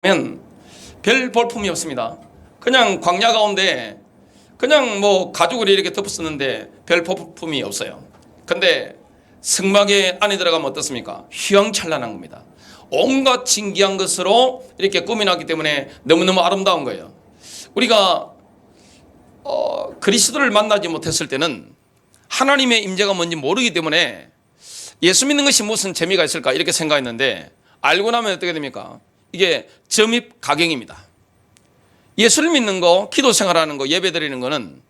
면 별 볼품이 없습니다. 그냥 광야 가운데 그냥 뭐 가죽을 이렇게 덮었었는데 별 볼품이 없어요. 근데 성막에 안에 들어가면 어떻습니까? 휘황찬란한 겁니다. 온갖 진귀한 것으로 이렇게 꾸며놨기 때문에 너무너무 아름다운 거예요. 우리가 그리스도를 만나지 못했을 때는 하나님의 임재가 뭔지 모르기 때문에 예수 믿는 것이 무슨 재미가 있을까 이렇게 생각했는데, 알고 나면 어떻게 됩니까? 이게 점입 가경입니다. 예수를 믿는 거, 기도 생활하는 거, 예배 드리는 거는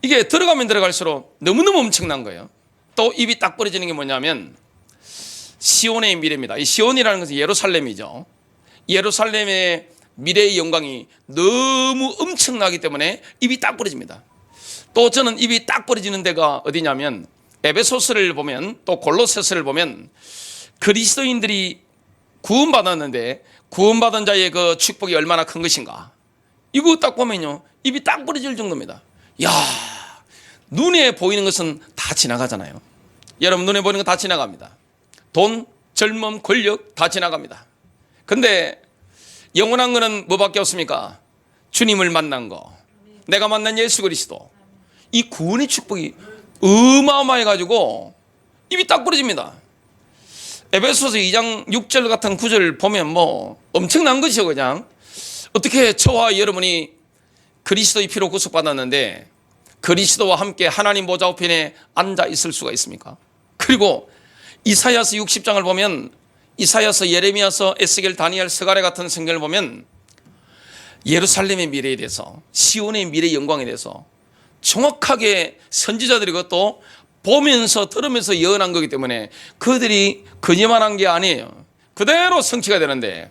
이게 들어가면 들어갈수록 너무너무 엄청난 거예요. 또 입이 딱 벌어지는 게 뭐냐면 시온의 미래입니다. 이 시온이라는 것은 예루살렘이죠. 예루살렘의 미래의 영광이 너무 엄청나기 때문에 입이 딱 벌어집니다. 또 저는 입이 딱 벌어지는 데가 어디냐면 에베소서를 보면, 또 골로새서를 보면 그리스도인들이 구원받았는데 구원받은 자의 그 축복이 얼마나 큰 것인가, 이거 딱 보면요 입이 딱 벌어질 정도입니다. 야, 눈에 보이는 것은 다 지나가잖아요. 여러분, 눈에 보이는 거 다 지나갑니다. 돈, 젊음, 권력 다 지나갑니다. 근데 영원한 거는 뭐밖에 없습니까? 주님을 만난 거, 내가 만난 예수 그리스도. 이 구원의 축복이 어마어마해가지고 입이 딱 벌어집니다. 에베소서 2장 6절 같은 구절 보면 뭐 엄청난 것이요. 그냥 어떻게 저와 여러분이 그리스도의 피로 구속받았는데 그리스도와 함께 하나님 보좌 우편에 앉아 있을 수가 있습니까? 그리고 이사야서 60장을 보면, 이사야서, 예레미야서, 에스겔, 다니엘, 스가랴 같은 성경을 보면 예루살렘의 미래에 대해서, 시온의 미래의 영광에 대해서 정확하게 선지자들이 그것도 보면서 들으면서 예언한 거기 때문에 그들이 거짓말한 게 아니에요. 그대로 성취가 되는데,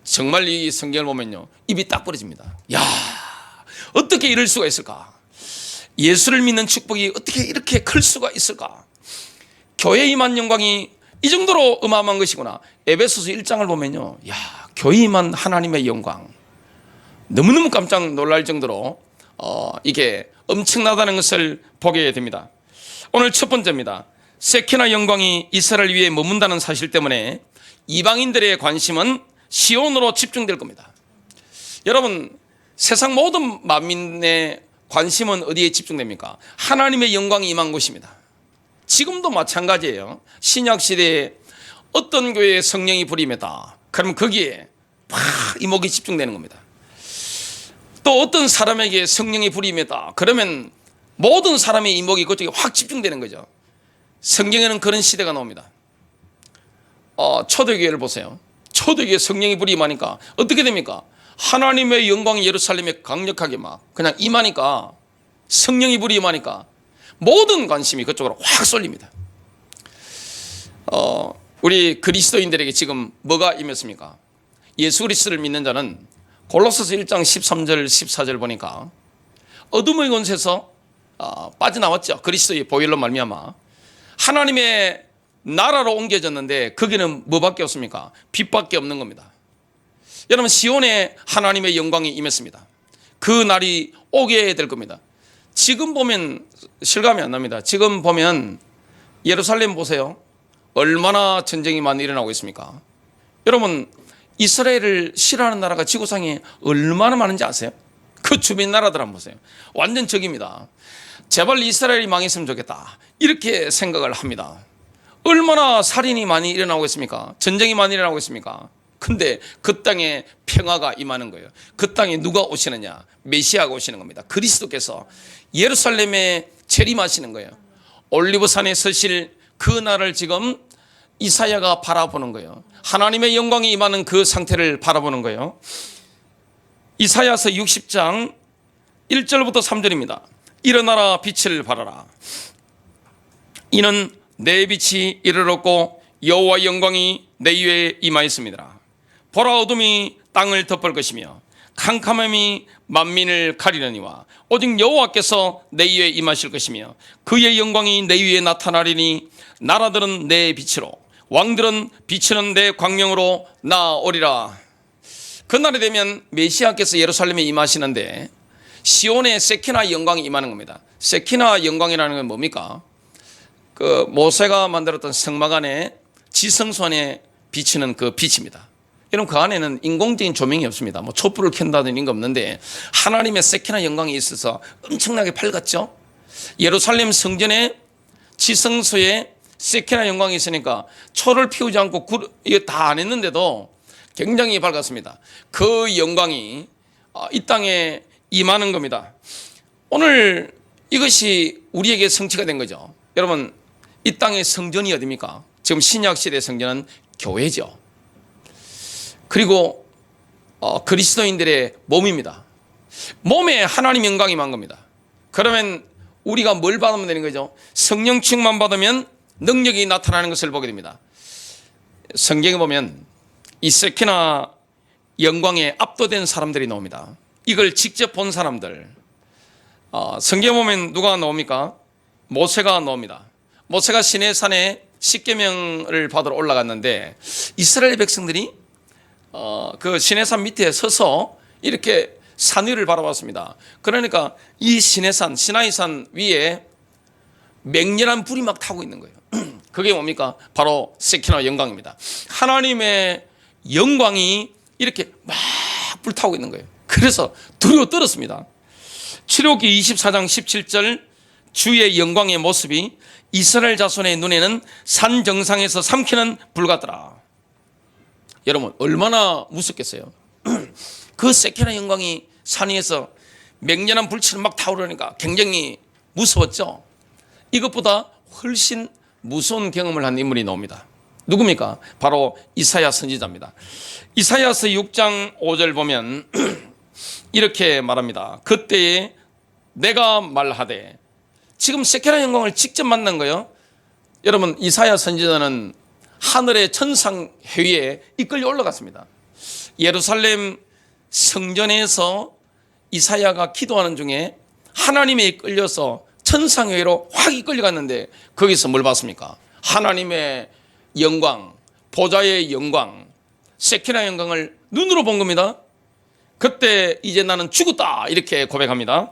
정말 이 성경을 보면요 입이 딱 벌어집니다. 야, 어떻게 이럴 수가 있을까? 예수를 믿는 축복이 어떻게 이렇게 클 수가 있을까? 교회에 임한 영광이 이 정도로 어마어마한 것이구나. 에베소서 1장을 보면요, 야, 교회에 임한 하나님의 영광, 너무너무 깜짝 놀랄 정도로 이게 엄청나다는 것을 보게 됩니다. 오늘 첫 번째입니다. 세키나 영광이 이스라엘 위에 머문다는 사실 때문에 이방인들의 관심은 시온으로 집중될 겁니다. 여러분, 세상 모든 만민의 관심은 어디에 집중됩니까? 하나님의 영광이 임한 곳입니다. 지금도 마찬가지예요. 신약시대에 어떤 교회에 성령이 불임했다, 그러면 거기에 막 이목이 집중되는 겁니다. 또 어떤 사람에게 성령이 불임했다, 그러면 모든 사람의 이목이 그쪽에 확 집중되는 거죠. 성경에는 그런 시대가 나옵니다. 초대교회를 보세요. 초대교회 성령이 불임하니까 어떻게 됩니까? 하나님의 영광이 예루살렘에 강력하게 막 그냥 임하니까, 성령이 불임하니까 모든 관심이 그쪽으로 확 쏠립니다. 우리 그리스도인들에게 지금 뭐가 임했습니까? 예수 그리스도를 믿는 자는 골로새서 1장 13절 14절 보니까 어둠의 권세에서 빠져나왔죠. 그리스도의 보혈로 말미암아 하나님의 나라로 옮겨졌는데 거기는 뭐밖에 없습니까? 빛밖에 없는 겁니다. 여러분, 시온에 하나님의 영광이 임했습니다. 그 날이 오게 될 겁니다. 지금 보면 실감이 안 납니다. 지금 보면 예루살렘 보세요. 얼마나 전쟁이 많이 일어나고 있습니까? 여러분, 이스라엘을 싫어하는 나라가 지구상에 얼마나 많은지 아세요? 그 주변 나라들 한번 보세요. 완전 적입니다. 제발 이스라엘이 망했으면 좋겠다, 이렇게 생각을 합니다. 얼마나 살인이 많이 일어나고 있습니까? 전쟁이 많이 일어나고 있습니까? 근데 그 땅에 평화가 임하는 거예요. 그 땅에 누가 오시느냐? 메시아가 오시는 겁니다. 그리스도께서 예루살렘에 재림하시는 거예요. 올리브산에 서실 그 날을 지금 이사야가 바라보는 거예요. 하나님의 영광이 임하는 그 상태를 바라보는 거예요. 이사야서 60장 1절부터 3절입니다. 일어나라, 빛을 발하라. 이는 내 빛이 이르렀고 여호와의 영광이 내 위에 임하였습니다. 보라, 어둠이 땅을 덮을 것이며 캄캄함이 만민을 가리려니와 오직 여호와께서 내 위에 임하실 것이며 그의 영광이 내 위에 나타나리니 나라들은 내 빛으로 왕들은 비치는 내 광명으로 나오리라. 그날이 되면 메시아께서 예루살렘에 임하시는데 시온의 세키나 영광이 임하는 겁니다. 세키나 영광이라는 건 뭡니까? 그 모세가 만들었던 성막 안에 지성소 안에 비치는 그 빛입니다. 여러분 그 안에는 인공적인 조명이 없습니다. 뭐 촛불을 켠다든지 이런 거 없는데 하나님의 세키나 영광이 있어서 엄청나게 밝았죠. 예루살렘 성전의 지성소에 세키나 영광이 있으니까 초를 피우지 않고 이거 다 안 했는데도 굉장히 밝았습니다. 그 영광이 이 땅에 임하는 겁니다. 오늘 이것이 우리에게 성취가 된 거죠. 여러분 이 땅의 성전이 어디입니까? 지금 신약시대의 성전은 교회죠. 그리고 그리스도인들의 몸입니다. 몸에 하나님 영광이 임한 겁니다. 그러면 우리가 뭘 받으면 되는 거죠? 성령 충만 받으면 능력이 나타나는 것을 보게 됩니다. 성경에 보면 이 세키나 영광에 압도된 사람들이 나옵니다. 이걸 직접 본 사람들. 성경에 보면 누가 나옵니까? 모세가 나옵니다. 모세가 시내산에 십계명을 받으러 올라갔는데 이스라엘 백성들이 그 시내산 밑에 서서 이렇게 산 위를 바라봤습니다. 그러니까 이 시내산, 시나이산 위에 맹렬한 불이 막 타고 있는 거예요. 그게 뭡니까? 바로 세키나 영광입니다. 하나님의 영광이 이렇게 막 불타고 있는 거예요. 그래서 두려워 떨었습니다. 출애굽기 24장 17절 주의 영광의 모습이 이스라엘 자손의 눈에는 산 정상에서 삼키는 불 같더라. 여러분 얼마나 무섭겠어요. 그 세키나 영광이 산 위에서 맹렬한 불처럼 막 타오르니까 굉장히 무서웠죠. 이것보다 훨씬 무서운 경험을 한 인물이 나옵니다. 누굽니까? 바로 이사야 선지자입니다. 이사야서 6장 5절 보면 이렇게 말합니다. 그때에 내가 말하되, 지금 세키나 영광을 직접 만난 거예요. 여러분 이사야 선지자는 하늘의 천상회의에 이끌려 올라갔습니다. 예루살렘 성전에서 이사야가 기도하는 중에 하나님에 이끌려서 천상회의로 확 이끌려갔는데 거기서 뭘 봤습니까? 하나님의 영광, 보좌의 영광, 세키나 영광을 눈으로 본 겁니다. 그때 이제 나는 죽었다 이렇게 고백합니다.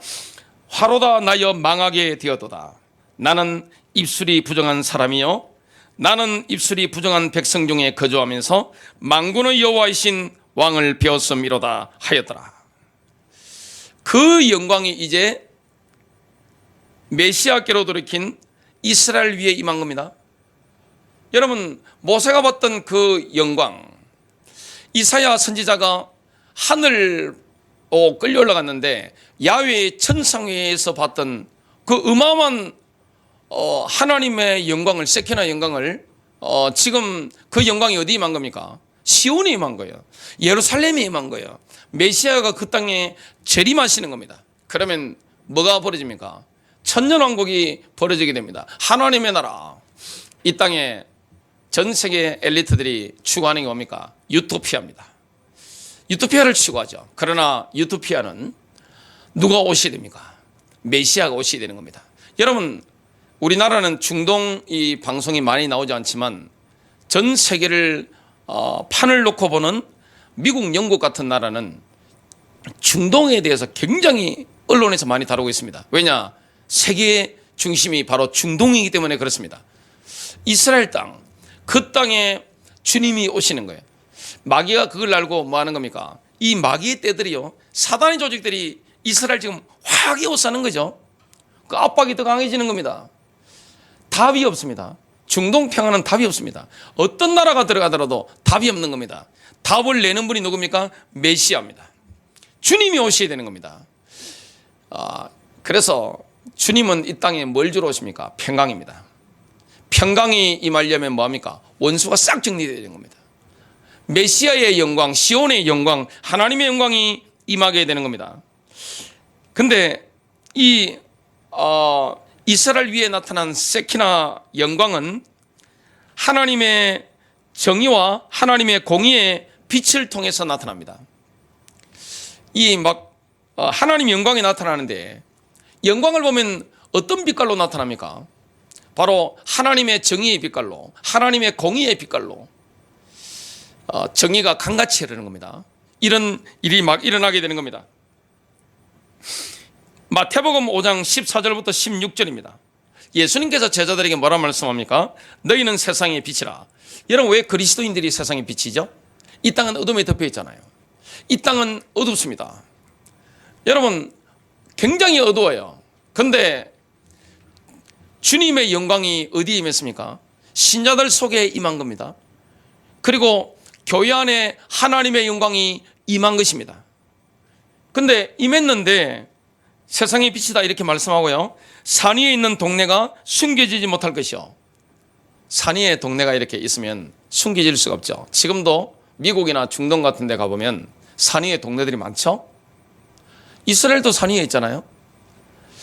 화로다 나여 망하게 되었도다. 나는 입술이 부정한 사람이요 나는 입술이 부정한 백성 중에 거주하면서 만군의 여호와이신 왕을 배웠음이로다 하였더라. 그 영광이 이제 메시아께로 돌이킨 이스라엘 위에 임한 겁니다. 여러분 모세가 봤던 그 영광, 이사야 선지자가 하늘로 끌려 올라갔는데 야훼의 천상회에서 봤던 그 어마어마한 하나님의 영광을, 세키나 영광을 지금 그 영광이 어디 임한 겁니까? 시온에 임한 거예요. 예루살렘에 임한 거예요. 메시아가 그 땅에 재림하시는 겁니다. 그러면 뭐가 벌어집니까? 천년왕국이 벌어지게 됩니다. 하나님의 나라. 이 땅에 전 세계 엘리트들이 추구하는 게 뭡니까? 유토피아입니다. 유토피아를 추구하죠. 그러나 유토피아는 누가 오셔야 됩니까? 메시아가 오셔야 되는 겁니다. 여러분 우리나라는 중동 이 방송이 많이 나오지 않지만 전 세계를 판을 놓고 보는 미국, 영국 같은 나라는 중동에 대해서 굉장히 언론에서 많이 다루고 있습니다. 왜냐? 세계의 중심이 바로 중동이기 때문에 그렇습니다. 이스라엘 땅, 그 땅에 주님이 오시는 거예요. 마귀가 그걸 알고 뭐 하는 겁니까? 이 마귀의 떼들이요, 사단의 조직들이 이스라엘 지금 확 에워싸는 거죠. 그 압박이 더 강해지는 겁니다. 답이 없습니다. 중동 평화는 답이 없습니다. 어떤 나라가 들어가더라도 답이 없는 겁니다. 답을 내는 분이 누굽니까? 메시아입니다. 주님이 오셔야 되는 겁니다. 그래서 주님은 이 땅에 뭘 주러 오십니까? 평강입니다. 평강이 임하려면 뭐합니까? 원수가 싹 정리되어야 되는 겁니다. 메시아의 영광, 시온의 영광, 하나님의 영광이 임하게 되는 겁니다. 근데 이 이스라엘 위에 나타난 세키나 영광은 하나님의 정의와 하나님의 공의의 빛을 통해서 나타납니다. 이 하나님 영광이 나타나는데 영광을 보면 어떤 빛깔로 나타납니까? 바로 하나님의 정의의 빛깔로, 하나님의 공의의 빛깔로 정의가 강같이 흐르는 겁니다. 이런 일이 막 일어나게 되는 겁니다. 마태복음 5장 14절부터 16절입니다. 예수님께서 제자들에게 뭐라 말씀합니까? 너희는 세상의 빛이라. 여러분 왜 그리스도인들이 세상의 빛이죠? 이 땅은 어둠에 덮여 있잖아요. 이 땅은 어둡습니다. 여러분, 굉장히 어두워요. 그런데 주님의 영광이 어디에 임했습니까? 신자들 속에 임한 겁니다. 그리고 교회 안에 하나님의 영광이 임한 것입니다. 근데 임했는데 세상의 빛이다 이렇게 말씀하고요. 산 위에 있는 동네가 숨겨지지 못할 것이요. 산 위에 동네가 이렇게 있으면 숨겨질 수가 없죠. 지금도 미국이나 중동 같은 데 가보면 산 위에 동네들이 많죠. 이스라엘도 산 위에 있잖아요.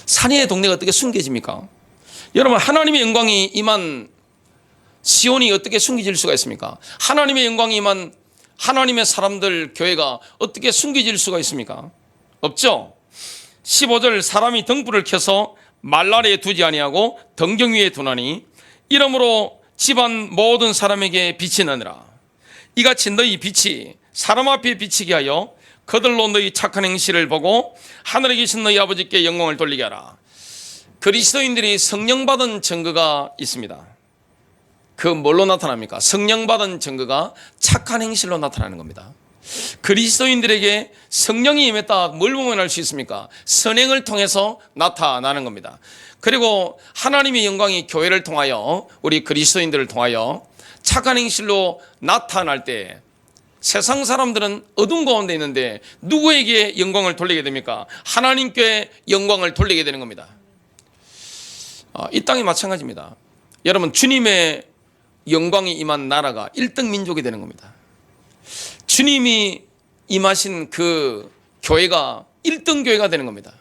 산 위에 동네가 어떻게 숨겨집니까? 여러분, 하나님의 영광이 임한 시온이 어떻게 숨겨질 수가 있습니까? 하나님의 영광이 임한 하나님의 사람들 교회가 어떻게 숨겨질 수가 있습니까? 없죠. 15절 사람이 등불을 켜서 말라리에 두지 아니하고 등경 위에 두나니 이러므로 집안 모든 사람에게 빛이 나느라. 이같이 너희 빛이 사람 앞에 비치게 하여 그들로 너희 착한 행실을 보고 하늘에 계신 너희 아버지께 영광을 돌리게 하라. 그리스도인들이 성령 받은 증거가 있습니다. 그 뭘로 나타납니까? 성령 받은 증거가 착한 행실로 나타나는 겁니다. 그리스도인들에게 성령이 임했다. 뭘 보면 알 수 있습니까? 선행을 통해서 나타나는 겁니다. 그리고 하나님의 영광이 교회를 통하여 우리 그리스도인들을 통하여 착한 행실로 나타날 때 세상 사람들은 어둠 가운데 있는데 누구에게 영광을 돌리게 됩니까? 하나님께 영광을 돌리게 되는 겁니다. 이 땅이 마찬가지입니다. 여러분, 주님의 영광이 임한 나라가 1등 민족이 되는 겁니다. 주님이 임하신 그 교회가 1등 교회가 되는 겁니다.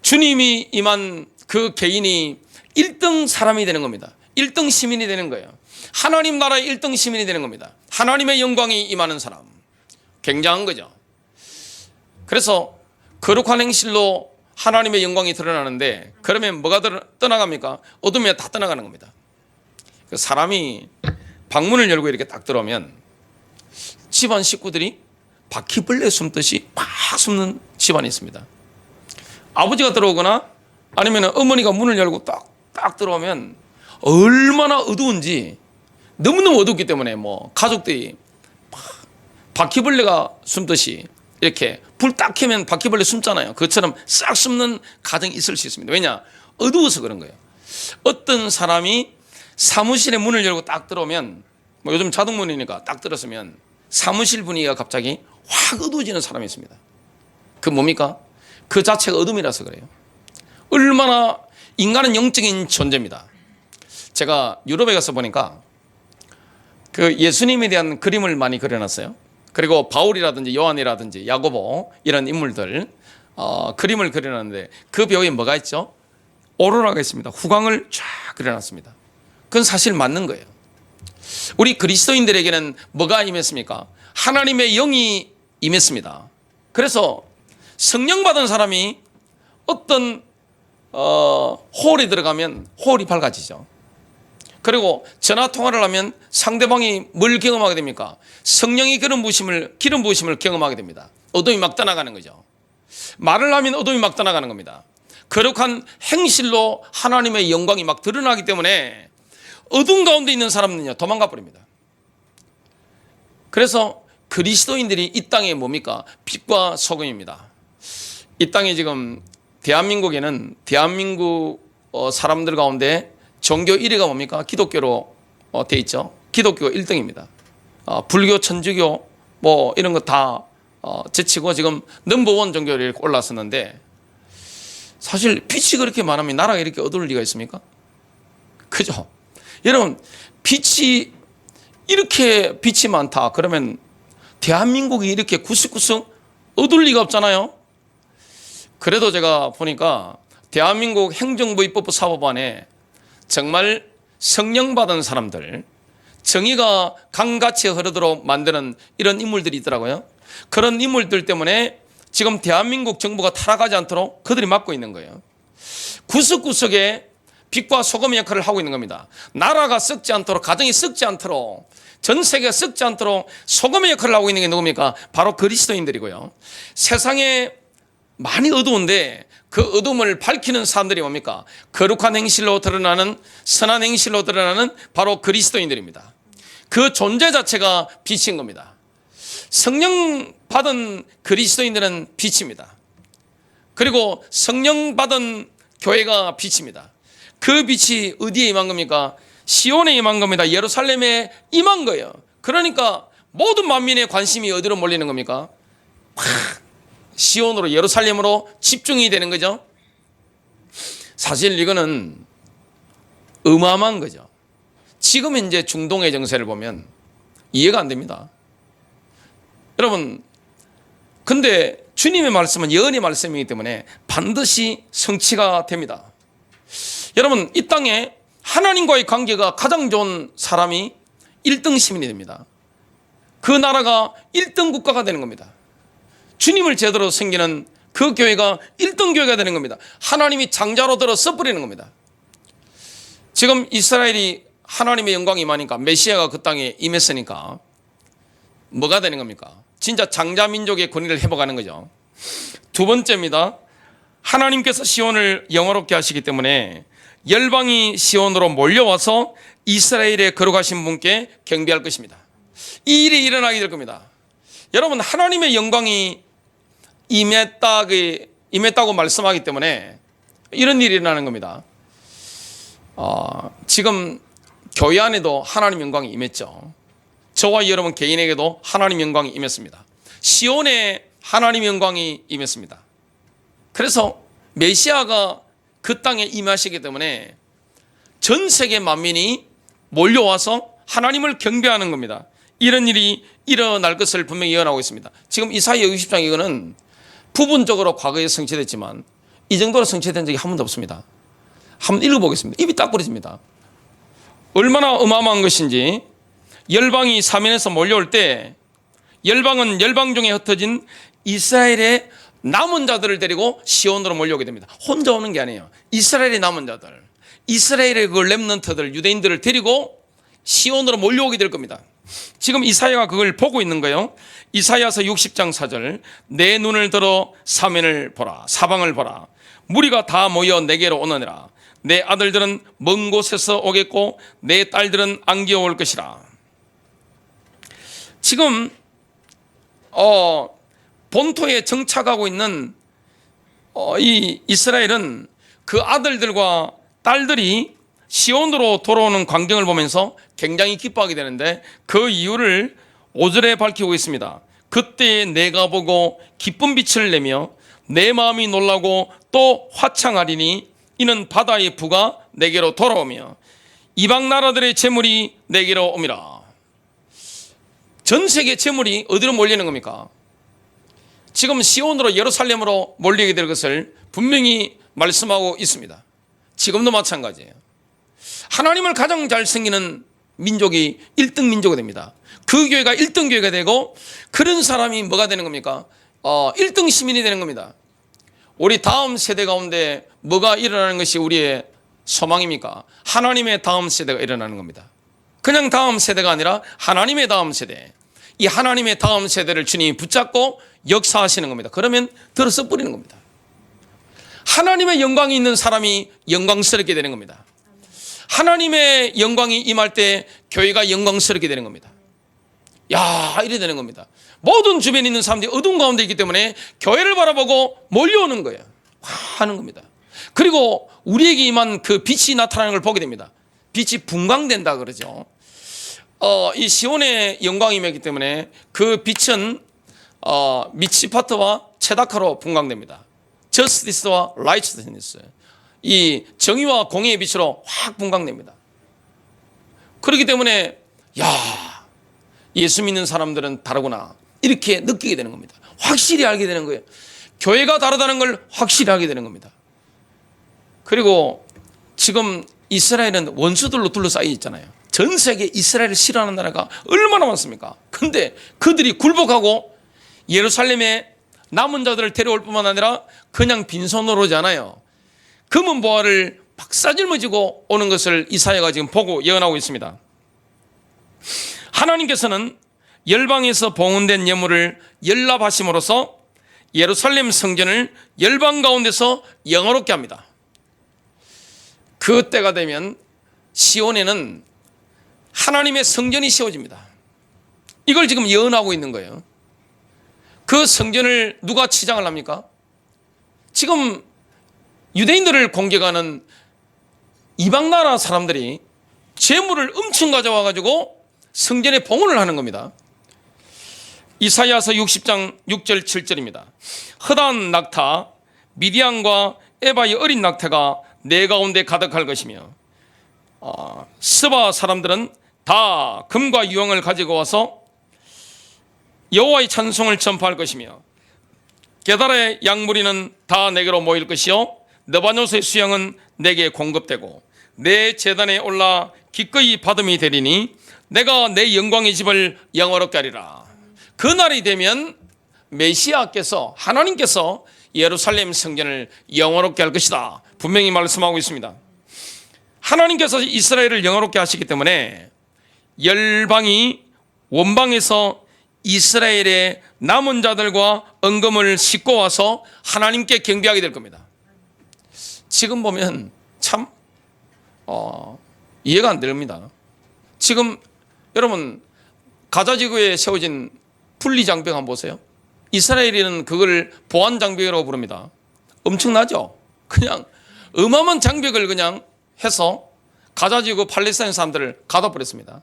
주님이 임한 그 개인이 1등 사람이 되는 겁니다. 1등 시민이 되는 거예요. 하나님 나라의 1등 시민이 되는 겁니다. 하나님의 영광이 임하는 사람. 굉장한 거죠. 그래서 거룩한 행실로 하나님의 영광이 드러나는데 그러면 뭐가 떠나갑니까? 어둠에 다 떠나가는 겁니다. 사람이 방문을 열고 이렇게 딱 들어오면 집안 식구들이 바퀴벌레 숨듯이 막 숨는 집안이 있습니다. 아버지가 들어오거나 아니면 어머니가 문을 열고 딱 들어오면 얼마나 어두운지 너무너무 어둡기 때문에 가족들이 바퀴벌레가 숨듯이 이렇게 불 딱 켜면 바퀴벌레 숨잖아요. 그것처럼 싹 숨는 가정이 있을 수 있습니다. 왜냐? 어두워서 그런 거예요. 어떤 사람이 사무실에 문을 열고 딱 들어오면 요즘 자동문이니까 딱 들었으면 사무실 분위기가 갑자기 확 어두워지는 사람이 있습니다. 그 뭡니까? 그 자체가 어둠이라서 그래요. 얼마나 인간은 영적인 존재입니다. 제가 유럽에 가서 보니까 그 예수님에 대한 그림을 많이 그려놨어요. 그리고 바울이라든지 요한이라든지 야고보 이런 인물들 그림을 그려놨는데 그 벽에 뭐가 있죠? 오로라가 있습니다. 후광을 쫙 그려놨습니다. 그건 사실 맞는 거예요. 우리 그리스도인들에게는 뭐가 임했습니까? 하나님의 영이 임했습니다. 그래서 성령 받은 사람이 어떤 홀에 들어가면 홀이 밝아지죠. 그리고 전화 통화를 하면 상대방이 뭘 경험하게 됩니까? 성령이 기름 부으심을 경험하게 됩니다. 어둠이 막 떠나가는 거죠. 말을 하면 어둠이 막 떠나가는 겁니다. 거룩한 행실로 하나님의 영광이 막 드러나기 때문에 어둠 가운데 있는 사람은요 도망가 버립니다. 그래서 그리스도인들이 이 땅에 뭡니까? 빛과 소금입니다. 이 땅에 지금 대한민국에는 대한민국 사람들 가운데 종교 1위가 뭡니까? 기독교로 돼 있죠. 기독교 1등입니다. 불교, 천주교 이런 거 다 제치고 지금 넘버원 종교를 이렇게 올랐었는데 사실 빛이 그렇게 많으면 나라가 이렇게 어두울 리가 있습니까? 그죠? 여러분, 이렇게 빛이 많다 그러면 대한민국이 이렇게 구석구석 어두울 리가 없잖아요. 그래도 제가 보니까 대한민국 행정부 입법부 사법안에 정말 성령 받은 사람들, 정의가 강같이 흐르도록 만드는 이런 인물들이 있더라고요. 그런 인물들 때문에 지금 대한민국 정부가 타락하지 않도록 그들이 맡고 있는 거예요. 구석구석에 빛과 소금의 역할을 하고 있는 겁니다. 나라가 썩지 않도록, 가정이 썩지 않도록, 전 세계가 썩지 않도록 소금의 역할을 하고 있는 게 누굽니까? 바로 그리스도인들이고요. 세상에 많이 어두운데 그 어둠을 밝히는 사람들이 뭡니까? 거룩한 행실로 드러나는, 선한 행실로 드러나는 바로 그리스도인들입니다. 그 존재 자체가 빛인 겁니다. 성령 받은 그리스도인들은 빛입니다. 그리고 성령 받은 교회가 빛입니다. 그 빛이 어디에 임한 겁니까? 시온에 임한 겁니다. 예루살렘에 임한 거예요. 그러니까 모든 만민의 관심이 어디로 몰리는 겁니까? 시온으로, 예루살렘으로 집중이 되는 거죠. 사실 이거는 어마어마한 거죠. 지금 현재 중동의 정세를 보면 이해가 안 됩니다. 여러분, 근데 주님의 말씀은 예언의 말씀이기 때문에 반드시 성취가 됩니다. 여러분, 이 땅에 하나님과의 관계가 가장 좋은 사람이 1등 시민이 됩니다. 그 나라가 1등 국가가 되는 겁니다. 주님을 제대로 섬기는 그 교회가 1등 교회가 되는 겁니다. 하나님이 장자로 들어 써버리는 겁니다. 지금 이스라엘이 하나님의 영광이 임하니까, 메시아가 그 땅에 임했으니까 뭐가 되는 겁니까? 진짜 장자 민족의 권위를 회복하는 거죠. 두 번째입니다. 하나님께서 시온을 영화롭게 하시기 때문에 열방이 시온으로 몰려와서 이스라엘에 거룩하신 분께 경배할 것입니다. 이 일이 일어나게 될 겁니다. 여러분, 하나님의 영광이 임했다고 말씀하기 때문에 이런 일이 일어나는 겁니다. 지금 교회 안에도 하나님 영광이 임했죠. 저와 여러분 개인에게도 하나님 영광이 임했습니다. 시온에 하나님 영광이 임했습니다. 그래서 메시아가 그 땅에 임하시기 때문에 전 세계 만민이 몰려와서 하나님을 경배하는 겁니다. 이런 일이 일어날 것을 분명히 예언하고 있습니다. 지금 이사야 60장 이거는 부분적으로 과거에 성취됐지만 이 정도로 성취된 적이 한 번도 없습니다. 한번 읽어보겠습니다. 입이 딱 벌어집니다. 얼마나 어마어마한 것인지. 열방이 사면에서 몰려올 때 열방은 열방 중에 흩어진 이스라엘의 남은 자들을 데리고 시온으로 몰려오게 됩니다. 혼자 오는 게 아니에요. 이스라엘의 남은 자들, 이스라엘의 그 렘넌트들, 유대인들을 데리고 시온으로 몰려오게 될 겁니다. 지금 이사야가 그걸 보고 있는 거예요. 이사야서 60장 4절, 내 눈을 들어 사면을 보라, 사방을 보라. 무리가 다 모여 내게로 오느니라. 내 아들들은 먼 곳에서 오겠고 내 딸들은 안겨 올 것이라. 지금 본토에 정착하고 있는 이 이스라엘은 그 아들들과 딸들이 시온으로 돌아오는 광경을 보면서 굉장히 기뻐하게 되는데 그 이유를 5절에 밝히고 있습니다. 그때 내가 보고 기쁜 빛을 내며 내 마음이 놀라고 또 화창하리니 이는 바다의 부가 내게로 돌아오며 이방 나라들의 재물이 내게로 옵니다. 전 세계 재물이 어디로 몰리는 겁니까? 지금 시온으로, 예루살렘으로 몰리게 될 것을 분명히 말씀하고 있습니다. 지금도 마찬가지예요. 하나님을 가장 잘 섬기는 민족이 1등 민족이 됩니다. 그 교회가 1등 교회가 되고 그런 사람이 뭐가 되는 겁니까? 1등 시민이 되는 겁니다. 우리 다음 세대 가운데 뭐가 일어나는 것이 우리의 소망입니까? 하나님의 다음 세대가 일어나는 겁니다. 그냥 다음 세대가 아니라 하나님의 다음 세대. 이 하나님의 다음 세대를 주님이 붙잡고 역사하시는 겁니다. 그러면 들어서 뿌리는 겁니다. 하나님의 영광이 있는 사람이 영광스럽게 되는 겁니다. 하나님의 영광이 임할 때 교회가 영광스럽게 되는 겁니다. 야, 이래 되는 겁니다. 모든 주변에 있는 사람들이 어두운 가운데 있기 때문에 교회를 바라보고 몰려오는 거예요. 하는 겁니다. 그리고 우리에게 임한 그 빛이 나타나는 걸 보게 됩니다. 빛이 분광된다 그러죠. 이 시온의 영광이 임했기 때문에 그 빛은 미치파트와 체다카로 분광됩니다. 저스티스와 라이처스니스, 이 정의와 공의의 빛으로 확 분광됩니다. 그렇기 때문에 야, 예수 믿는 사람들은 다르구나 이렇게 느끼게 되는 겁니다. 확실히 알게 되는 거예요. 교회가 다르다는 걸 확실히 알게 되는 겁니다. 그리고 지금 이스라엘은 원수들로 둘러싸여 있잖아요. 전 세계 이스라엘을 싫어하는 나라가 얼마나 많습니까? 근데 그들이 굴복하고 예루살렘에 남은 자들을 데려올 뿐만 아니라 그냥 빈손으로 오지 않아요. 금은 보화를 박사질머지고 오는 것을 이사야가 지금 보고 예언하고 있습니다. 하나님께서는 열방에서 봉헌된 예물을 연납하심으로써 예루살렘 성전을 열방 가운데서 영화롭게 합니다. 그 때가 되면 시온에는 하나님의 성전이 세워집니다. 이걸 지금 예언하고 있는 거예요. 그 성전을 누가 치장을 합니까? 지금 유대인들을 공격하는 이방 나라 사람들이 재물을 엄청 가져와 가지고 성전에 봉헌을 하는 겁니다. 이사야서 60장 6절 7절입니다. 허다한 낙타 미디안과 에바의 어린 낙타가 내 가운데 가득할 것이며 스바 사람들은 다 금과 유황을 가지고 와서 여호와의 찬송을 전파할 것이며 게달의 양무리는 다 내게로 모일 것이요 느바노스의 수양은 내게 공급되고 내 제단에 올라 기꺼이 받음이 되리니 내가 내 영광의 집을 영화롭게 하리라. 그 날이 되면 메시아께서 하나님께서 예루살렘 성전을 영화롭게 할 것이다. 분명히 말씀하고 있습니다. 하나님께서 이스라엘을 영화롭게 하시기 때문에 열방이 원방에서 이스라엘의 남은 자들과 언금을 싣고 와서 하나님께 경배하게 될 겁니다. 지금 보면 참 이해가 안 됩니다. 지금 여러분 가자지구에 세워진 분리장벽 한번 보세요. 이스라엘에는 그걸 보안장벽이라고 부릅니다. 엄청나죠? 그냥 어마어마한 장벽을 그냥 해서 가자지구 팔레스타인 사람들을 가둬버렸습니다.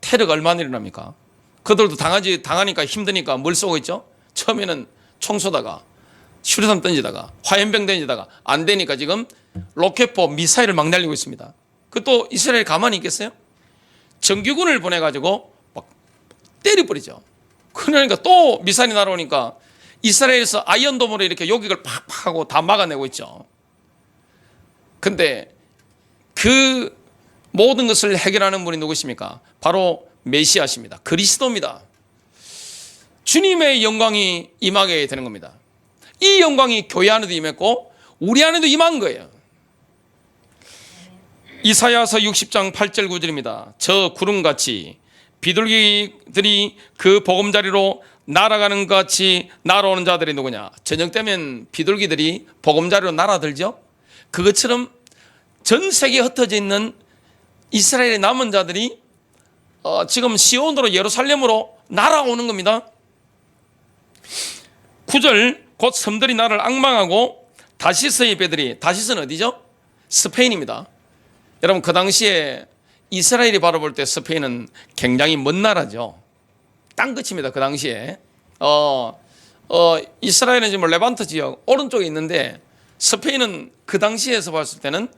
테러가 얼마나 일어납니까? 그들도 당하니까 힘드니까 뭘 쏘고 있죠? 처음에는 총 쏘다가 수류탄 던지다가 화염병 던지다가 안 되니까 지금 로켓포 미사일을 막 날리고 있습니다. 그것도 이스라엘 가만히 있겠어요? 정규군을 보내가지고 막 때려버리죠. 그러니까 또 미사일이 날아오니까 이스라엘에서 아이언돔으로 이렇게 요격을 팍팍 하고 다 막아내고 있죠. 근데 그 모든 것을 해결하는 분이 누구십니까? 바로 메시아십니다. 그리스도입니다. 주님의 영광이 임하게 되는 겁니다. 이 영광이 교회 안에도 임했고 우리 안에도 임한 거예요. 이사야서 60장 8절 9절입니다. 저 구름같이 비둘기들이 그 보금자리로 날아가는 것 같이 날아오는 자들이 누구냐? 저녁 되면 비둘기들이 보금자리로 날아들죠. 그것처럼 전 세계에 흩어져 있는 이스라엘의 남은 자들이 지금 시온으로 예루살렘으로 날아오는 겁니다. 9절 곧 섬들이 나를 앙망하고 다시스의 배들이, 다시스는 어디죠? 스페인입니다. 여러분 그 당시에 이스라엘이 바라볼 때 스페인은 굉장히 먼 나라죠. 땅끝입니다. 그 당시에 이스라엘은 지금 레반트 지역 오른쪽에 있는데 스페인은 그 당시에서 봤을 때는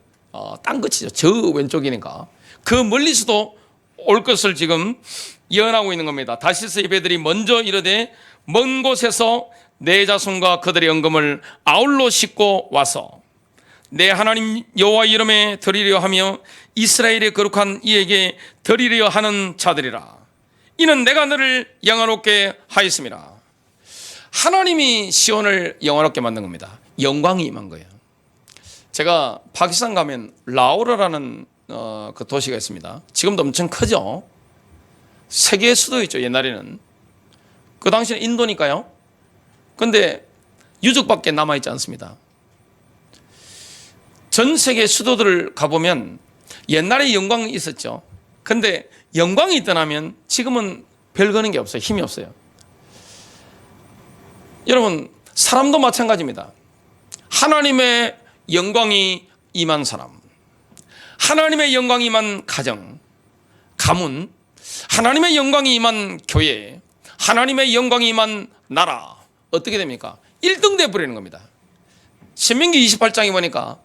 땅끝이죠. 저 왼쪽이니까 그 멀리서도 올 것을 지금 예언하고 있는 겁니다. 다시스의 배들이 먼저 이르되 먼 곳에서 내 자손과 그들의 언금을 아울러 싣고 와서 내 하나님 여호와 이름에 드리려 하며 이스라엘의 거룩한 이에게 드리려 하는 자들이라. 이는 내가 너를 영화롭게 하였습니다. 하나님이 시온을 영화롭게 만든 겁니다. 영광이 임한 거예요. 제가 파키스탄 가면 라오르라는 그 도시가 있습니다. 지금도 엄청 크죠. 세계의 수도였죠. 옛날에는. 그 당시는 인도니까요. 그런데 유적밖에 남아있지 않습니다. 전 세계 수도들을 가보면 옛날에 영광이 있었죠. 그런데 영광이 떠나면 지금은 별 거는 게 없어요. 힘이 없어요. 여러분 사람도 마찬가지입니다. 하나님의 영광이 임한 사람, 하나님의 영광이 임한 가정, 가문, 하나님의 영광이 임한 교회, 하나님의 영광이 임한 나라, 어떻게 됩니까? 1등 돼버리는 겁니다. 신명기 28장에 보니까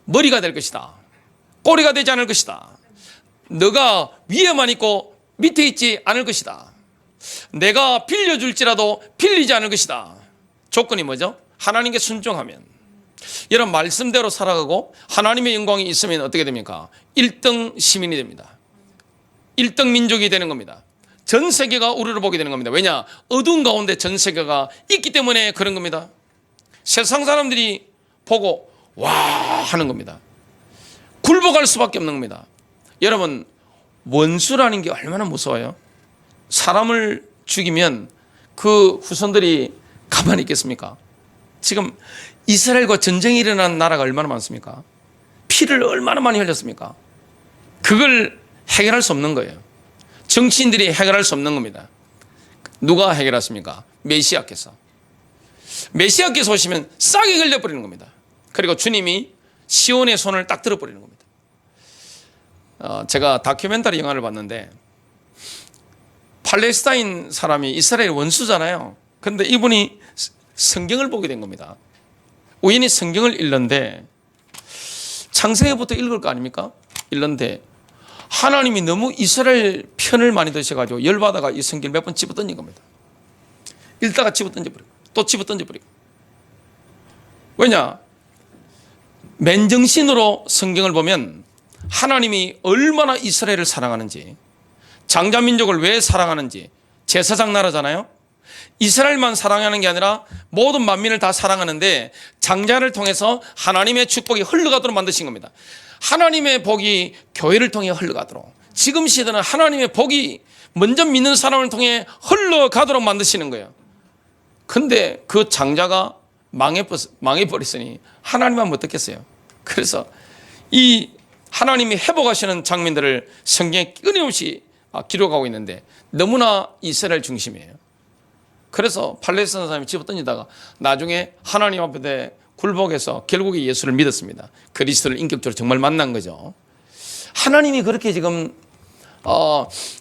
머리가 될 것이다, 꼬리가 되지 않을 것이다, 너가 위에만 있고 밑에 있지 않을 것이다, 내가 빌려줄지라도 빌리지 않을 것이다. 조건이 뭐죠? 하나님께 순종하면. 여러분 말씀대로 살아가고 하나님의 영광이 있으면 어떻게 됩니까? 1등 시민이 됩니다. 1등 민족이 되는 겁니다. 전 세계가 우리를 보게 되는 겁니다. 왜냐? 어두운 가운데 전 세계가 있기 때문에 그런 겁니다. 세상 사람들이 보고 와 하는 겁니다. 굴복할 수밖에 없는 겁니다. 여러분 원수라는 게 얼마나 무서워요. 사람을 죽이면 그 후손들이 가만히 있겠습니까? 지금 이스라엘과 전쟁이 일어난 나라가 얼마나 많습니까? 피를 얼마나 많이 흘렸습니까? 그걸 해결할 수 없는 거예요. 정치인들이 해결할 수 없는 겁니다. 누가 해결했습니까? 메시아께서. 메시아께서 오시면 싹이 걸려버리는 겁니다. 그리고 주님이 시온의 손을 딱 들어버리는 겁니다. 제가 다큐멘터리 영화를 봤는데 팔레스타인 사람이 이스라엘 원수잖아요. 그런데 이분이 성경을 보게 된 겁니다. 우연히 성경을 읽는데 창세기부터 읽을 거 아닙니까? 읽는데 하나님이 너무 이스라엘 편을 많이 드셔가지고 열받아가 이 성경을 몇 번 집어던진 겁니다. 읽다가 집어던져버리고 또 집어던져버리고. 왜냐? 맨정신으로 성경을 보면 하나님이 얼마나 이스라엘을 사랑하는지, 장자민족을 왜 사랑하는지, 제사장 나라잖아요. 이스라엘만 사랑하는 게 아니라 모든 만민을 다 사랑하는데 장자를 통해서 하나님의 축복이 흘러가도록 만드신 겁니다. 하나님의 복이 교회를 통해 흘러가도록, 지금 시대는 하나님의 복이 먼저 믿는 사람을 통해 흘러가도록 만드시는 거예요. 근데 그 장자가 망해버렸으니 하나님은 어떻겠어요? 그래서 이 하나님이 회복하시는 장면들을 성경에 끊임없이 기록하고 있는데 너무나 이스라엘 중심이에요. 그래서 팔레스타인 사람이 집어던지다가 나중에 하나님 앞에 굴복해서 결국에 예수를 믿었습니다. 그리스도를 인격적으로 정말 만난 거죠. 하나님이 그렇게 지금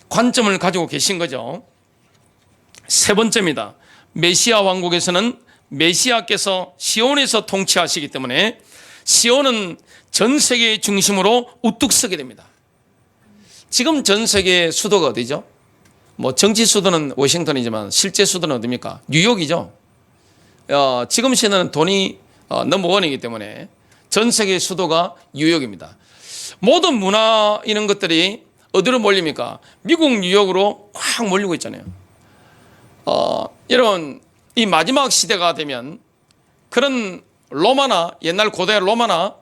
관점을 가지고 계신 거죠. 세 번째입니다. 메시아 왕국에서는 메시아께서 시온에서 통치하시기 때문에 시온은 전 세계의 중심으로 우뚝 서게 됩니다. 지금 전 세계의 수도가 어디죠? 뭐 정치 수도는 워싱턴이지만 실제 수도는 어디입니까? 뉴욕이죠. 지금 시대는 돈이 넘버원이기 때문에 전 세계의 수도가 뉴욕입니다. 모든 문화 이런 것들이 어디로 몰립니까? 미국 뉴욕으로 확 몰리고 있잖아요. 여러분, 이 마지막 시대가 되면 그런 로마나 옛날 고대 로마나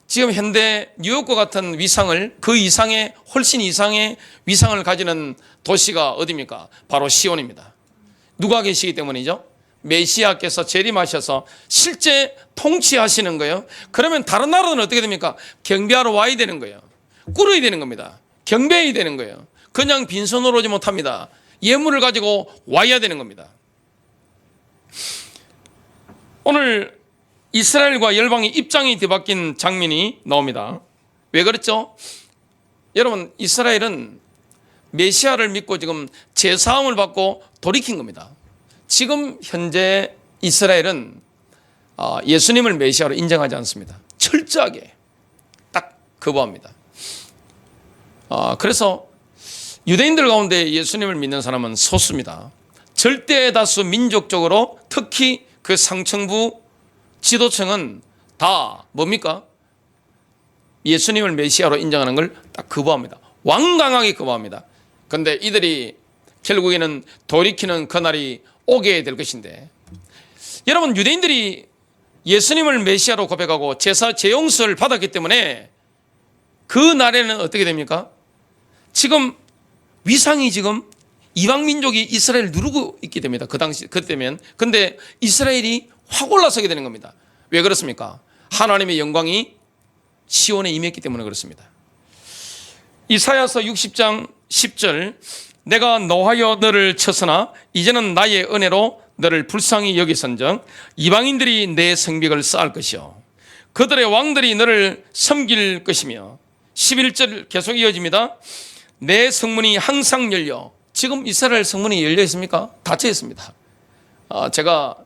지금 현대 뉴욕과 같은 위상을, 그 이상의 훨씬 이상의 위상을 가지는 도시가 어디입니까? 바로 시온입니다. 누가 계시기 때문이죠? 메시아께서 재림하셔서 실제 통치하시는 거예요. 그러면 다른 나라는 어떻게 됩니까? 경배하러 와야 되는 거예요. 꿇어야 되는 겁니다. 경배해야 되는 거예요. 그냥 빈손으로 오지 못합니다. 예물을 가지고 와야 되는 겁니다. 오늘 이스라엘과 열방의 입장이 뒤바뀐 장면이 나옵니다. 왜 그랬죠? 여러분, 이스라엘은 메시아를 믿고 지금 제사함을 받고 돌이킨 겁니다. 지금 현재 이스라엘은 예수님을 메시아로 인정하지 않습니다. 철저하게 딱 거부합니다. 그래서 유대인들 가운데 예수님을 믿는 사람은 소수입니다. 절대 다수 민족적으로 특히 그 상층부 지도층은 다 뭡니까? 예수님을 메시아로 인정하는 걸 딱 거부합니다. 완강하게 거부합니다. 그런데 이들이 결국에는 돌이키는 그날이 오게 될 것인데, 여러분, 유대인들이 예수님을 메시아로 고백하고 제사 제용서를 받았기 때문에 그 날에는 어떻게 됩니까? 지금 위상이 지금 이방 민족이 이스라엘을 누르고 있게 됩니다. 그 당시 그때면. 근데 이스라엘이 확 올라서게 되는 겁니다. 왜 그렇습니까? 하나님의 영광이 시온에 임했기 때문에 그렇습니다. 이사야서 60장 10절, 내가 노하여 너를 쳤으나 이제는 나의 은혜로 너를 불쌍히 여기선즉 이방인들이 내 성벽을 쌓을 것이요 그들의 왕들이 너를 섬길 것이며, 11절 계속 이어집니다. 내 성문이 항상 열려. 지금 이스라엘 성문이 열려 있습니까? 닫혀 있습니다. 제가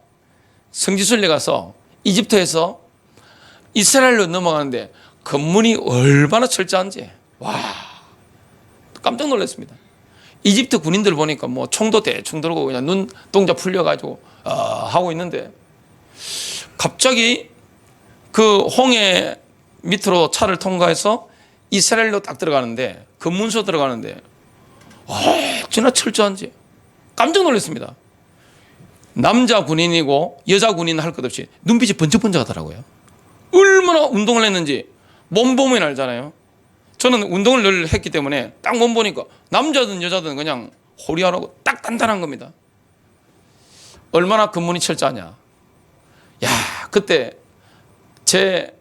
성지순례 가서 이집트에서 이스라엘로 넘어가는데 건문이 얼마나 철저한지, 와, 깜짝 놀랐습니다. 이집트 군인들 보니까 뭐 총도 대충 들고 그냥 눈동자 풀려가지고 하고 있는데, 갑자기 그 홍해 밑으로 차를 통과해서 이스라엘로 딱 들어가는데, 검문소 들어가는데 진짜 철저한지 깜짝 놀랐습니다. 남자 군인이고 여자 군인 할 것 없이 눈빛이 번쩍번쩍하더라고요. 얼마나 운동을 했는지 몸 보면 알잖아요. 저는 운동을 늘 했기 때문에 딱 몸 보니까 남자든 여자든 그냥 호리하라고 딱 단단한 겁니다. 얼마나 근문이 철저하냐. 야, 그때 제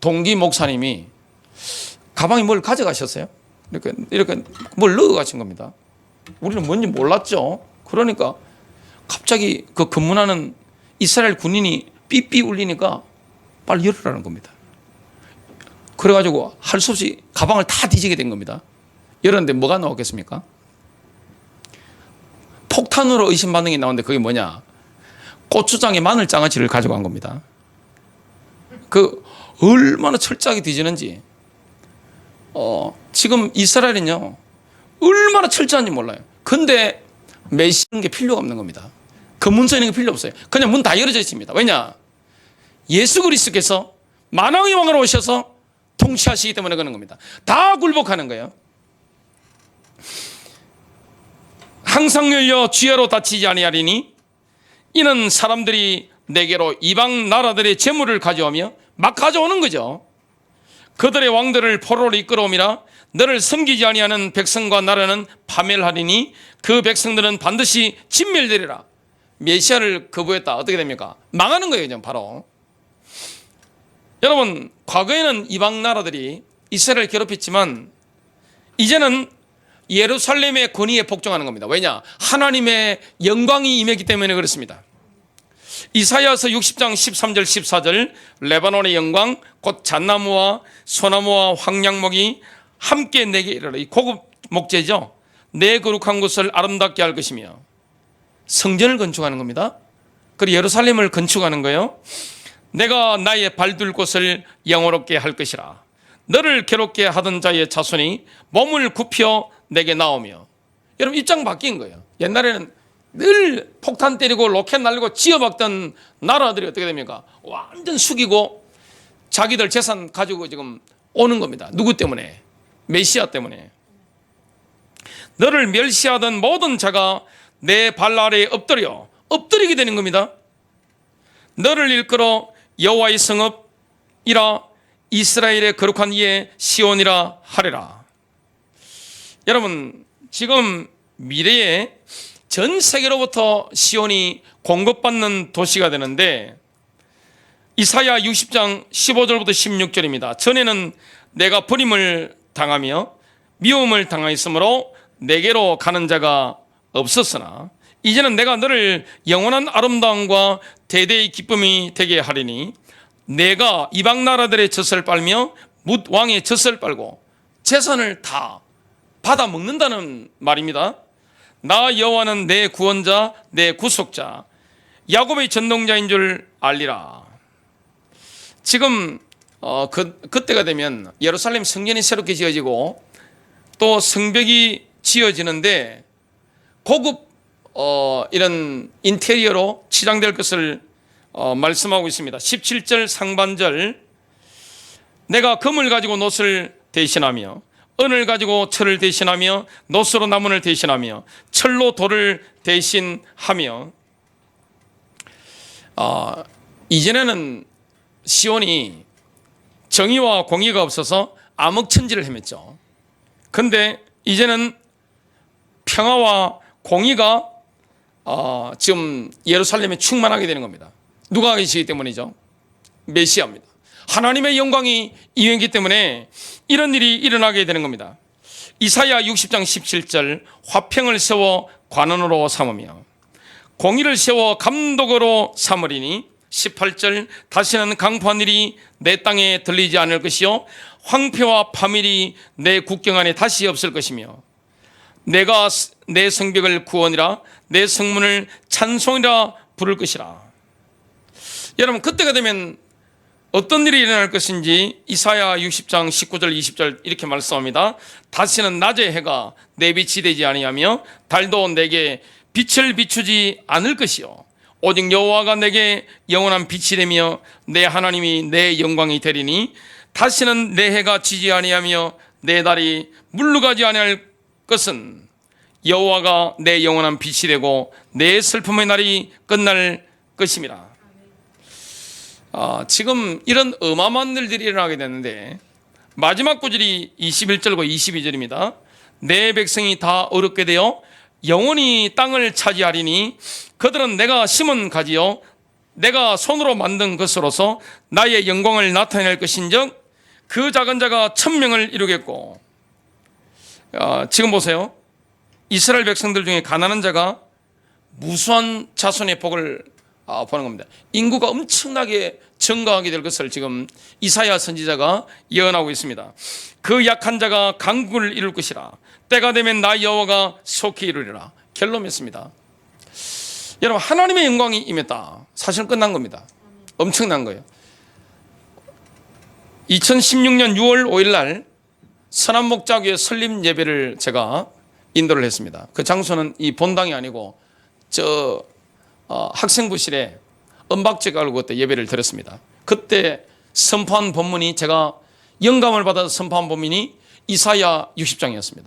동기 목사님이 가방에 뭘 가져가셨어요. 이렇게 뭘 넣어 가신 겁니다. 우리는 뭔지 몰랐죠. 그러니까 갑자기 그 근무하는 이스라엘 군인이 삐삐 울리니까 빨리 열으라는 겁니다. 그래가지고 할 수 없이 가방을 다 뒤지게 된 겁니다. 열었는데 뭐가 나왔겠습니까? 폭탄으로 의심 반응이 나오는데 그게 뭐냐? 고추장에 마늘 장아찌를 가져간 겁니다. 그 얼마나 철저하게 뒤지는지. 지금 이스라엘은요 얼마나 철저한지 몰라요. 근데 메시는 게 필요가 없는 겁니다. 그 문서 있는 게 필요 없어요. 그냥 문 다 열어져 있습니다. 왜냐? 예수 그리스도께서 만왕의 왕으로 오셔서 통치하시기 때문에 그런 겁니다. 다 굴복하는 거예요. 항상 열려 주야로 닫히지 아니하리니 이는 사람들이 내게로 이방 나라들의 재물을 가져오며 막 가져오는 거죠. 그들의 왕들을 포로로 이끌어오미라. 너를 섬기지 아니하는 백성과 나라는 파멸하리니 그 백성들은 반드시 진멸되리라. 메시아를 거부했다. 어떻게 됩니까? 망하는 거예요. 그냥 바로. 여러분, 과거에는 이방 나라들이 이스라엘을 괴롭혔지만 이제는 예루살렘의 권위에 복종하는 겁니다. 왜냐? 하나님의 영광이 임했기 때문에 그렇습니다. 이사야서 60장 13절 14절 레바논의 영광 곧 잣나무와 소나무와 황량목이 함께 내게 이르러, 이 고급 목재죠. 내 거룩한 곳을 아름답게 할 것이며 성전을 건축하는 겁니다. 그리고 예루살렘을 건축하는 거예요. 내가 나의 발둘 곳을 영화롭게 할 것이라. 너를 괴롭게 하던 자의 자손이 몸을 굽혀 내게 나오며. 여러분 입장 바뀐 거예요. 옛날에는 늘 폭탄 때리고 로켓 날리고 지어박던 나라들이 어떻게 됩니까? 완전 숙이고 자기들 재산 가지고 지금 오는 겁니다. 누구 때문에? 메시아 때문에. 너를 멸시하던 모든 자가 내 발 아래에 엎드리게 되는 겁니다. 너를 일컬어 여호와의 성읍이라 이스라엘의 거룩한 이의 시온이라 하리라. 여러분 지금 미래에 전 세계로부터 시온이 공급받는 도시가 되는데 이사야 60장 15절부터 16절입니다. 전에는 내가 버림을 당하며 미움을 당하였으므로 내게로 가는 자가 없었으나 이제는 내가 너를 영원한 아름다움과 대대의 기쁨이 되게 하리니 내가 이방 나라들의 젖을 빨며 뭇 왕의 젖을 빨고 재산을 다 받아 먹는다는 말입니다. 나 여호와는 내 구원자 내 구속자 야곱의 전동자인 줄 알리라. 지금 그때가 되면 예루살렘 성전이 새롭게 지어지고 또 성벽이 지어지는데 고급 이런 인테리어로 치장될 것을 말씀하고 있습니다. 17절 상반절 내가 금을 가지고 놋을 대신하며 은을 가지고 철을 대신하며 놋으로 나무를 대신하며 철로 돌을 대신하며 이전에는 시온이 정의와 공의가 없어서 암흑천지를 헤맸죠. 그런데 이제는 평화와 공의가 지금 예루살렘에 충만하게 되는 겁니다. 누가 계시기 때문이죠? 메시아입니다. 하나님의 영광이 임했기 때문에 이런 일이 일어나게 되는 겁니다. 이사야 60장 17절 화평을 세워 관원으로 삼으며 공의를 세워 감독으로 삼으리니 18절 다시는 강포한 일이 내 땅에 들리지 않을 것이요 황폐와 파멸이 내 국경 안에 다시 없을 것이며 내가 내 성벽을 구원이라 내 성문을 찬송이라 부를 것이라. 여러분 그때가 되면 어떤 일이 일어날 것인지 이사야 60장 19절 20절 이렇게 말씀합니다. 다시는 낮의 해가 내 빛이 되지 아니하며 달도 내게 빛을 비추지 않을 것이요 오직 여호와가 내게 영원한 빛이 되며 내 하나님이 내 영광이 되리니 다시는 내 해가 지지 아니하며 내 달이 물러가지 아니할 것은 여호와가 내 영원한 빛이 되고 내 슬픔의 날이 끝날 것입니다. 지금 이런 어마어마한 일들이 일어나게 되는데 마지막 구절이 21절과 22절입니다. 내 백성이 다 어렵게 되어 영원히 땅을 차지하리니 그들은 내가 심은 가지요 내가 손으로 만든 것으로서 나의 영광을 나타낼 것인즉 그 작은 자가 1000명을 이루겠고. 지금 보세요. 이스라엘 백성들 중에 가난한 자가 무수한 자손의 복을 보는 겁니다. 인구가 엄청나게 증가하게 될 것을 지금 이사야 선지자가 예언하고 있습니다. 그 약한 자가 강국을 이룰 것이라. 때가 되면 나 여호와가 속히 이루리라. 결론 맺습니다. 여러분, 하나님의 영광이 임했다. 사실은 끝난 겁니다. 엄청난 거예요. 2016년 6월 5일 날 선한목자교회 설립 예배를 제가 인도를 했습니다. 그 장소는 이 본당이 아니고 학생부실에 은박지 깔고 그때 예배를 드렸습니다. 그때 선포한 본문이, 제가 영감을 받아서 선포한 본문이 이사야 60장이었습니다.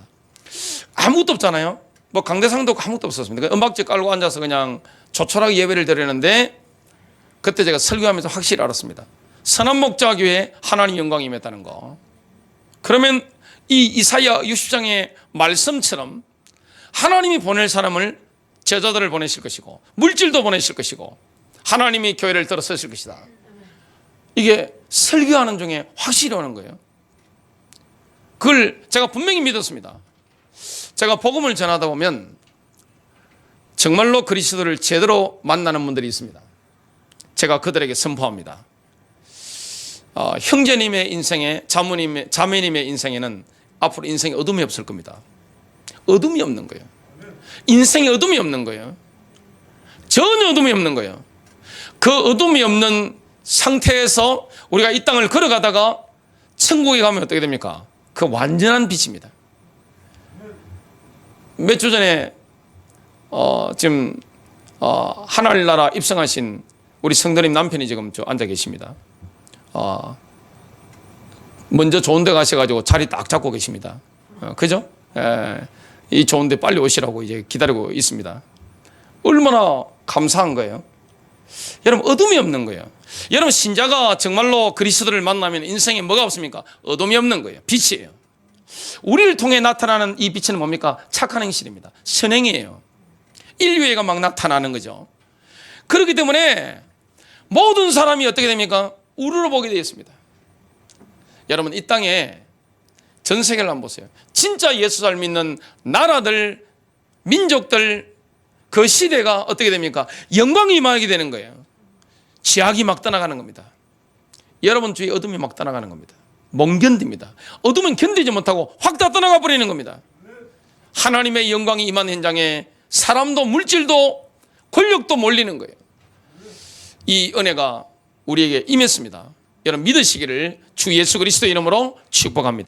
아무것도 없잖아요. 뭐 강대상도 없고 아무것도 없었습니다. 은박지 깔고 앉아서 그냥 조촐하게 예배를 드리는데, 그때 제가 설교하면서 확실히 알았습니다. 선한목자교회에 하나님 영광이 임했다는 거. 그러면 이 이사야 60장의 말씀처럼 하나님이 보낼 사람을, 제자들을 보내실 것이고 물질도 보내실 것이고 하나님이 교회를 들어서실 것이다. 이게 설교하는 중에 확실히 오는 거예요. 그걸 제가 분명히 믿었습니다. 제가 복음을 전하다 보면 정말로 그리스도를 제대로 만나는 분들이 있습니다. 제가 그들에게 선포합니다. 형제님의 인생에, 자매님의 인생에는 앞으로 인생에 어둠이 없을 겁니다. 어둠이 없는 거예요. 인생에 어둠이 없는 거예요. 전혀 어둠이 없는 거예요. 그 어둠이 없는 상태에서 우리가 이 땅을 걸어가다가 천국에 가면 어떻게 됩니까? 그 완전한 빛입니다. 몇 주 전에 지금 하늘나라 입성하신 우리 성도님 남편이 지금 앉아 계십니다. 먼저 좋은 데 가셔가지고 자리 딱 잡고 계십니다. 그죠? 이 좋은 데 빨리 오시라고 이제 기다리고 있습니다. 얼마나 감사한 거예요. 여러분, 어둠이 없는 거예요. 여러분, 신자가 정말로 그리스도를 만나면 인생에 뭐가 없습니까? 어둠이 없는 거예요. 빛이에요. 우리를 통해 나타나는 이 빛은 뭡니까? 착한 행실입니다. 선행이에요. 인류애가 막 나타나는 거죠. 그렇기 때문에 모든 사람이 어떻게 됩니까? 우러러 보게 되어 있습니다. 여러분, 이 땅에 전 세계를 한번 보세요. 진짜 예수 잘 믿는 나라들, 민족들, 그 시대가 어떻게 됩니까? 영광이 임하게 되는 거예요. 지학이 막 떠나가는 겁니다. 여러분 주위에 어둠이 막 떠나가는 겁니다. 못 견딥니다. 어둠은 견디지 못하고 확 다 떠나가 버리는 겁니다. 하나님의 영광이 임한 현장에 사람도 물질도 권력도 몰리는 거예요. 이 은혜가 우리에게 임했습니다. 여러분, 믿으시기를 주 예수 그리스도의 이름으로 축복합니다.